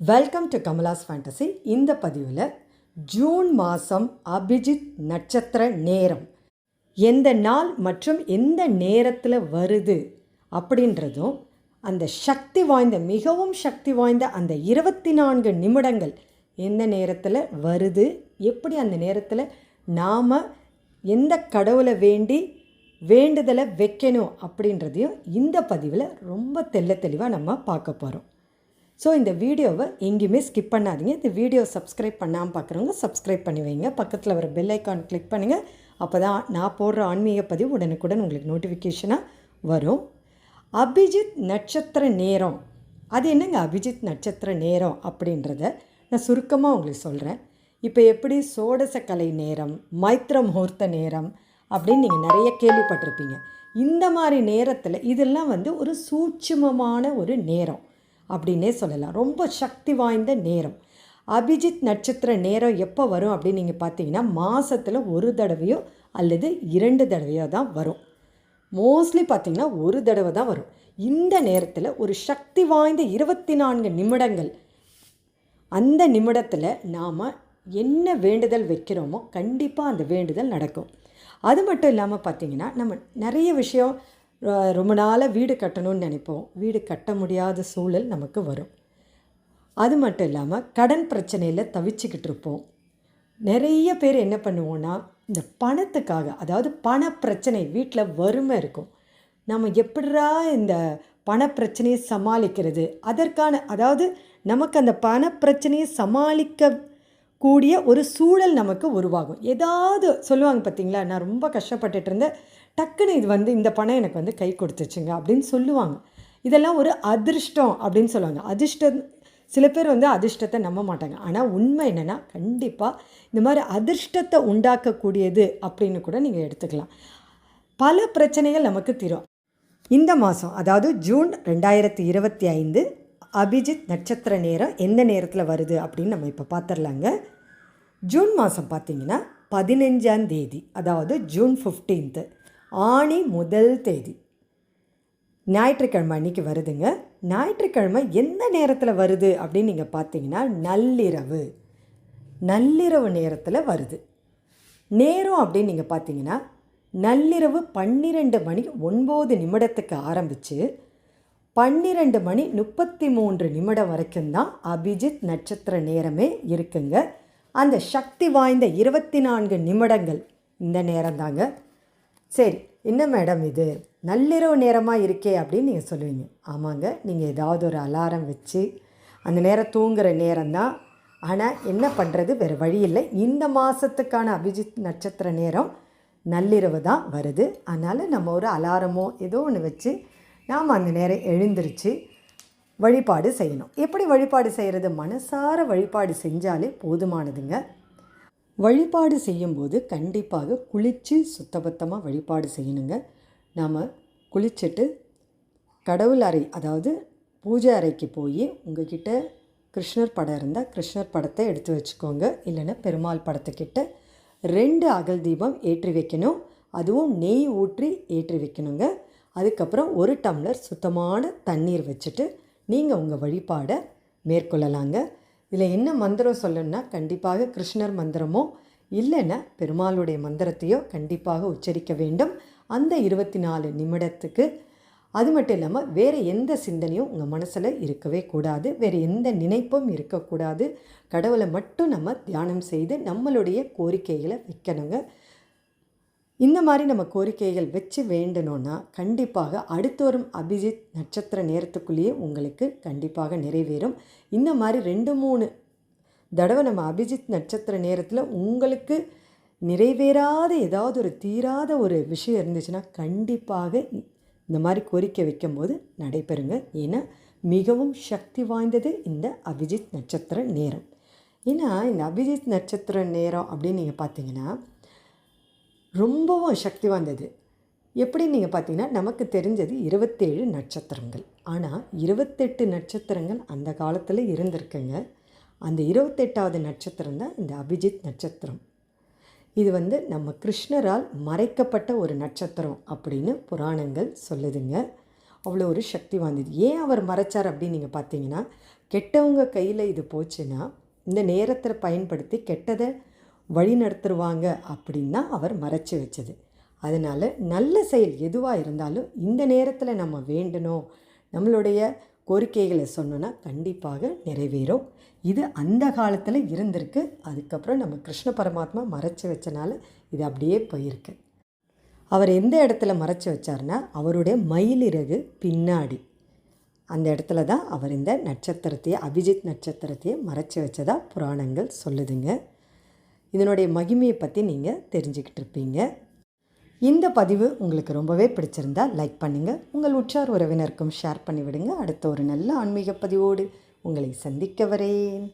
Welcome to Kamala's fantasy. இந்த பதிவில் June மாதம் அபிஜித் நட்சத்திர நேரம் எந்த நாள் மற்றும் எந்த நேரத்தில் வருது அப்படின்றதும், அந்த சக்தி வாய்ந்த மிகவும் சக்தி வாய்ந்த அந்த 24 நிமிடங்கள் எந்த நேரத்தில் வருது, எப்படி அந்த நேரத்தில் நாம் எந்த கடவுளை வேண்டுதலை வைக்கணும் அப்படின்றதையும் இந்த பதிவில் ரொம்ப தெளிவாக நம்ம பார்க்க போகிறோம். ஸோ இந்த வீடியோவை எங்கேயுமே ஸ்கிப் பண்ணாதீங்க. இந்த வீடியோ சப்ஸ்கிரைப் பண்ணாமல் பார்க்குறவங்க சப்ஸ்கிரைப் பண்ணி வைங்க. பக்கத்தில் வர பெல் ஐக்கான் கிளிக் பண்ணுங்கள். அப்போ தான் நான் போடுற ஆன்மீக பதிவு உடனுக்குடன் உங்களுக்கு நோட்டிஃபிகேஷனாக வரும். அபிஜித் நட்சத்திர நேரம், அது என்னங்க அபிஜித் நட்சத்திர நேரம் அப்படின்றத நான் சுருக்கமாக உங்களுக்கு சொல்கிறேன். இப்போ எப்படி சோடச கலை நேரம், மைத்ர முகூர்த்த நேரம் அப்படின்னு நீங்கள் நிறைய கேள்விப்பட்டிருப்பீங்க. இந்த மாதிரி நேரத்தில் இதெல்லாம் ஒரு சூட்சுமமான ஒரு நேரம் அப்படின்னே சொல்லலாம். ரொம்ப சக்தி வாய்ந்த நேரம். அபிஜித் நட்சத்திர நேரம் எப்போ வரும் அப்படின்னு நீங்கள் பார்த்தீங்கன்னா, மாதத்தில் ஒரு தடவையோ அல்லது 2 தடவையோ தான் வரும். மோஸ்ட்லி பார்த்திங்கன்னா ஒரு தடவை தான் வரும். இந்த நேரத்தில் ஒரு சக்தி வாய்ந்த 24 நிமிடங்கள், அந்த நிமிடத்தில் நாம் என்ன வேண்டுதல் வைக்கிறோமோ கண்டிப்பாக அந்த வேண்டுதல் நடக்கும். அது மட்டும் இல்லாமல் பார்த்திங்கன்னா, நம்ம நிறைய விஷயம் ரொம்ப நாளாக வீடு கட்டணும்னு நினைப்போம். வீடு கட்ட முடியாத சூழல் நமக்கு வரும். அது மட்டும் இல்லாமல் கடன் பிரச்சனையில் தவிச்சிக்கிட்டு இருப்போம். நிறைய பேர் என்ன பண்ணுவோன்னா, இந்த பணத்துக்காக, அதாவது பண பிரச்சனை, வீட்டில் வறுமை இருக்கும். நம்ம எப்படிரா இந்த பண பிரச்சனையை சமாளிக்கிறது, அதற்கான அதாவது நமக்கு அந்த பண பிரச்சனையை சமாளிக்க கூடிய ஒரு சூழல் நமக்கு உருவாகும். ஏதாவது சொல்லுவாங்க பார்த்தீங்களா, நான் ரொம்ப கஷ்டப்பட்டுட்டு இருந்தேன், டக்குன்னு இது இந்த பணம் எனக்கு கை கொடுத்துச்சுங்க அப்படின்னு சொல்லுவாங்க. இதெல்லாம் ஒரு அதிர்ஷ்டம் அப்படின்னு சொல்லுவாங்க. அதிர்ஷ்டம், சில பேர் அதிர்ஷ்டத்தை நம்ப மாட்டாங்க. ஆனால் உண்மை என்னென்னா, கண்டிப்பாக இந்த மாதிரி அதிர்ஷ்டத்தை உண்டாக்கக்கூடியது அப்படின்னு கூட நீங்கள் எடுத்துக்கலாம். பல பிரச்சனைகள் நமக்கு தீரும். இந்த மாதம், அதாவது ஜூன் 2025 அபிஜித் நட்சத்திர நேரம் எந்த நேரத்தில் வருது அப்படின்னு நம்ம இப்போ பார்த்துடலாங்க. ஜூன் மாதம் பார்த்திங்கன்னா 15ஆம் தேதி, அதாவது ஜூன் 15, ஆணி 1 தேதி, ஞாயிற்றுக்கிழமை அன்றைக்கி வருதுங்க. ஞாயிற்றுக்கிழமை எந்த நேரத்தில் வருது அப்படின்னு நீங்கள் பார்த்தீங்கன்னா, நள்ளிரவு நேரத்தில் வருது. நேரம் அப்படின்னு நீங்கள் பார்த்தீங்கன்னா, நள்ளிரவு 12 மணி 9 நிமிடத்துக்கு ஆரம்பித்து 12 மணி 33 நிமிடம் வரைக்கும் தான் அபிஜித் நட்சத்திர நேரமே இருக்குங்க. அந்த சக்தி வாய்ந்த 24 நிமிடங்கள் இந்த நேரம் தாங்க. சரி, என்ன மேடம் இது நள்ளிரவு நேரமாக இருக்கே அப்படின்னு நீங்கள் சொல்லுவீங்க. ஆமாங்க, நீங்கள் ஏதாவது ஒரு அலாரம் வச்சு அந்த நேரம் தூங்குகிற நேரம்தான். ஆனால் என்ன பண்ணுறது, வேறு வழி இல்லை. இந்த மாதத்துக்கான அபிஜித் நட்சத்திர நேரம் நள்ளிரவு தான் வருது. அதனால் நம்ம ஒரு அலாரமோ ஏதோ ஒன்று வச்சு நாம் அந்த நேரம் எழுந்திருச்சு வழிபாடு செய்யணும். எப்படி வழிபாடு செய்கிறது? மனசார வழிபாடு செஞ்சாலே போதுமானதுங்க. வழிபாடு செய்யும்போது கண்டிப்பாக குளித்து சுத்தபத்தமாக வழிபாடு செய்யணுங்க. நாம் குளிச்சுட்டு கடவுள் அறை, அதாவது பூஜை அறைக்கு போய் உங்ககிட்ட கிருஷ்ணர் படம் இருந்தால் கிருஷ்ணர் படத்தை எடுத்து வச்சுக்கோங்க. இல்லைன்னா பெருமாள் படத்துக்கிட்ட 2 அகல் தீபம் ஏற்றி வைக்கணும். அதுவும் நெய் ஊற்றி ஏற்றி வைக்கணுங்க. அதுக்கப்புறம் 1 டம்ளர் சுத்தமான தண்ணீர் வச்சுட்டு நீங்கள் உங்கள் வழிபாடை மேற்கொள்ளலாங்க. இதில் என்ன மந்திரம் சொல்லணும்னா, கண்டிப்பாக கிருஷ்ணர் மந்திரமோ இல்லைன்னா பெருமாளுடைய மந்திரத்தையோ கண்டிப்பாக உச்சரிக்க வேண்டும் அந்த 24 நிமிடத்துக்கு. அது மட்டும் இல்லாமல் வேறு எந்த சிந்தனையும் உங்கள் மனசில் இருக்கவே கூடாது. வேறு எந்த நினைப்பும் இருக்கக்கூடாது. கடவுளை மட்டும் நம்ம தியானம் செய்து நம்மளுடைய கோரிக்கைகளை வைக்கணுங்க. இந்த மாதிரி நம்ம கோரிக்கைகள் வச்சு வேண்டணும்னா கண்டிப்பாக அடுத்து வரும் அபிஜித் நட்சத்திர நேரத்துக்குள்ளேயே உங்களுக்கு கண்டிப்பாக நிறைவேறும். இந்த மாதிரி 2-3 தடவை நம்ம அபிஜித் நட்சத்திர நேரத்தில் உங்களுக்கு நிறைவேறாத ஏதாவது ஒரு தீராத ஒரு விஷயம் இருந்துச்சுன்னா கண்டிப்பாக இந்த மாதிரி கோரிக்கை வைக்கும்போது நடைபெறுங்க. ஏன்னா மிகவும் சக்தி வாய்ந்தது இந்த அபிஜித் நட்சத்திர நேரம். ஏன்னா இந்த அபிஜித் நட்சத்திர நேரம் அப்படின்னு நீங்கள் பார்த்தீங்கன்னா ரொம்பவும் சக்தி வாய்ந்தது. எப்படின்னு நீங்கள் பார்த்தீங்கன்னா, நமக்கு தெரிஞ்சது 27 நட்சத்திரங்கள். ஆனால் 28 நட்சத்திரங்கள் அந்த காலத்தில் இருந்திருக்குங்க. அந்த 28வது நட்சத்திரம் தான் இந்த அபிஜித் நட்சத்திரம். இது நம்ம கிருஷ்ணரால் மறைக்கப்பட்ட ஒரு நட்சத்திரம் அப்படின்னு புராணங்கள் சொல்லுதுங்க. அவ்வளோ ஒரு சக்தி வாய்ந்தது. ஏன் அவர் மறைச்சார் அப்படின்னு நீங்கள் பார்த்தீங்கன்னா, கெட்டவங்க கையில் இது போச்சுன்னா இந்த நேரத்தை பயன்படுத்தி கெட்டதை வழி நடத்துருவாங்க அப்படின்னா அவர் மறைச்சி வச்சது. அதனால் நல்ல செயல் எதுவாக இருந்தாலும் இந்த நேரத்தில் நம்ம வேண்டணும், நம்மளுடைய கோரிக்கைகளை சொன்னோன்னா கண்டிப்பாக நிறைவேறும். இது அந்த காலத்தில் இருந்திருக்கு. அதுக்கப்புறம் நம்ம கிருஷ்ண பரமாத்மா மறைச்சி வச்சனால இது அப்படியே போயிருக்கு. அவர் எந்த இடத்துல மறைச்சி வச்சார்னா அவருடைய மயிலிறகு பின்னாடி அந்த இடத்துல தான் அவர் இந்த நட்சத்திரத்தையே, அபிஜித் நட்சத்திரத்தையே மறைச்சி வச்சதா புராணங்கள் சொல்லுதுங்க. இதனுடைய மகிமையை பற்றி நீங்கள் தெரிஞ்சுக்கிட்டு இருப்பீங்க. இந்த பதிவு உங்களுக்கு ரொம்பவே பிடிச்சிருந்தா லைக் பண்ணுங்கள், உங்கள் உற்றார் உறவினருக்கும் ஷேர் பண்ணிவிடுங்க. அடுத்த ஒரு நல்ல ஆன்மீக பதிவோடு உங்களை சந்திக்க வரேன்.